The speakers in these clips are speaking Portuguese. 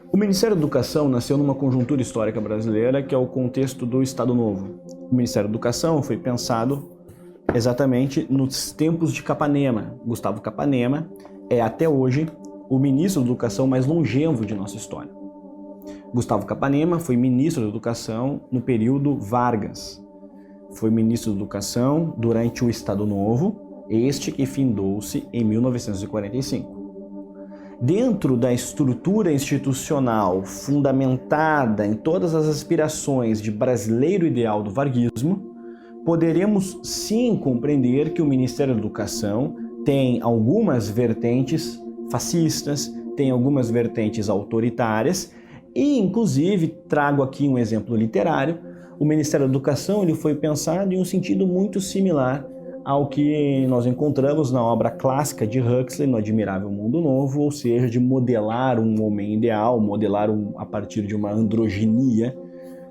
O Ministério da Educação nasceu numa conjuntura histórica brasileira que é o contexto do Estado Novo. O Ministério da Educação foi pensado exatamente nos tempos de Capanema. Gustavo Capanema é até hoje o ministro da Educação mais longevo de nossa história. Gustavo Capanema foi ministro da Educação no período Vargas. Foi ministro da Educação durante o Estado Novo, este que findou-se em 1945. Dentro da estrutura institucional fundamentada em todas as aspirações de brasileiro ideal do varguismo, poderemos sim compreender que o Ministério da Educação tem algumas vertentes fascistas, tem algumas vertentes autoritárias e, inclusive, trago aqui um exemplo literário, o Ministério da Educação ele foi pensado em um sentido muito similar ao que nós encontramos na obra clássica de Huxley, No Admirável Mundo Novo, ou seja, de modelar um homem ideal, modelar a partir de uma androginia,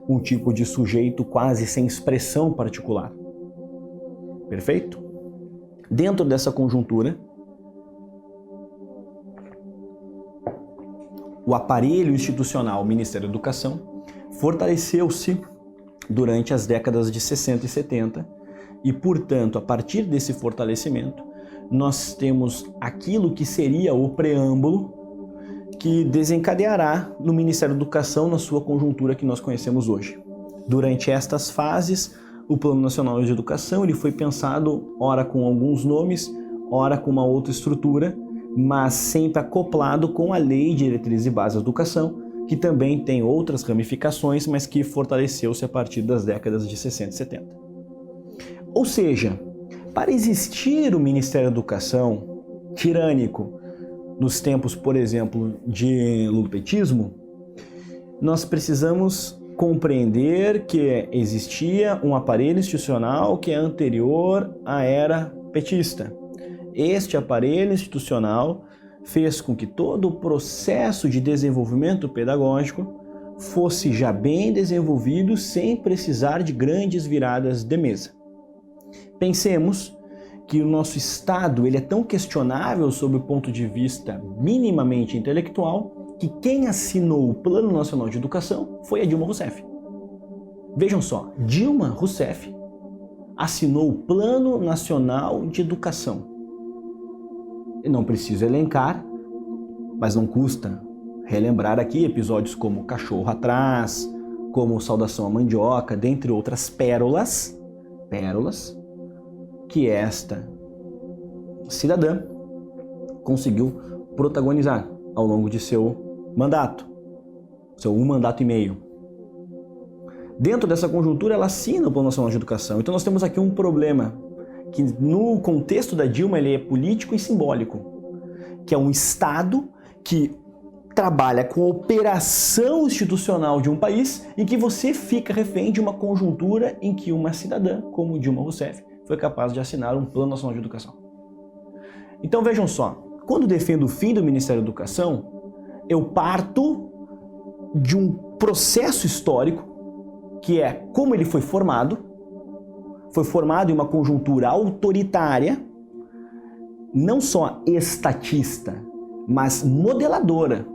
um tipo de sujeito quase sem expressão particular. Perfeito? Dentro dessa conjuntura, o aparelho institucional Ministério da Educação fortaleceu-se durante as décadas de 60 e 70 e, portanto, a partir desse fortalecimento, nós temos aquilo que seria o preâmbulo que desencadeará no Ministério da Educação na sua conjuntura que nós conhecemos hoje. Durante estas fases, o Plano Nacional de Educação ele foi pensado, ora com alguns nomes, ora com uma outra estrutura, mas sempre acoplado com a Lei de Diretrizes e Bases da Educação, que também tem outras ramificações, mas que fortaleceu-se a partir das décadas de 60 e 70. Ou seja, para existir o Ministério da Educação tirânico nos tempos, por exemplo, de lulopetismo, nós precisamos compreender que existia um aparelho institucional que é anterior à era petista. Este aparelho institucional fez com que todo o processo de desenvolvimento pedagógico fosse já bem desenvolvido sem precisar de grandes viradas de mesa. Pensemos que o nosso Estado ele é tão questionável sob o ponto de vista minimamente intelectual que quem assinou o Plano Nacional de Educação foi a Dilma Rousseff. Vejam só, Dilma Rousseff assinou o Plano Nacional de Educação. Eu não preciso elencar, mas não custa relembrar aqui episódios como Cachorro Atrás, como Saudação à Mandioca, dentre outras pérolas que esta cidadã conseguiu protagonizar ao longo de seu mandato, seu um mandato e meio. Dentro dessa conjuntura, ela assina o Plano Nacional de Educação. Então nós temos aqui um problema, que no contexto da Dilma ele é político e simbólico, que é um Estado que trabalha com a operação institucional de um país e que você fica refém de uma conjuntura em que uma cidadã, como Dilma Rousseff, foi capaz de assinar um Plano Nacional de Educação. Então vejam só, quando defendo o fim do Ministério da Educação, eu parto de um processo histórico que é como ele foi formado em uma conjuntura autoritária, não só estatista, mas modeladora.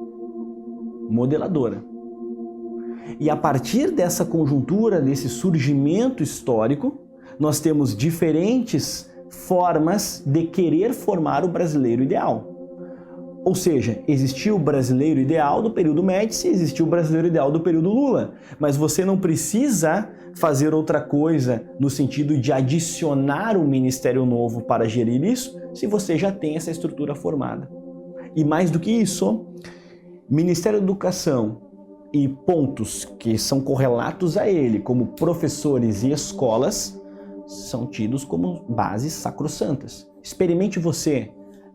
E a partir dessa conjuntura, desse surgimento histórico, nós temos diferentes formas de querer formar o brasileiro ideal. Ou seja, existiu o brasileiro ideal do período Médici, existiu o brasileiro ideal do período Lula, mas você não precisa fazer outra coisa no sentido de adicionar um ministério novo para gerir isso, se você já tem essa estrutura formada. E mais do que isso, Ministério da Educação e pontos que são correlatos a ele, como professores e escolas, são tidos como bases sacrossantas. Experimente você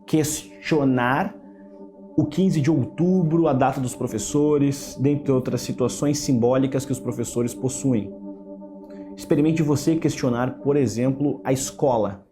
questionar o 15 de outubro, a data dos professores, dentre outras situações simbólicas que os professores possuem. Experimente você questionar, por exemplo, a escola.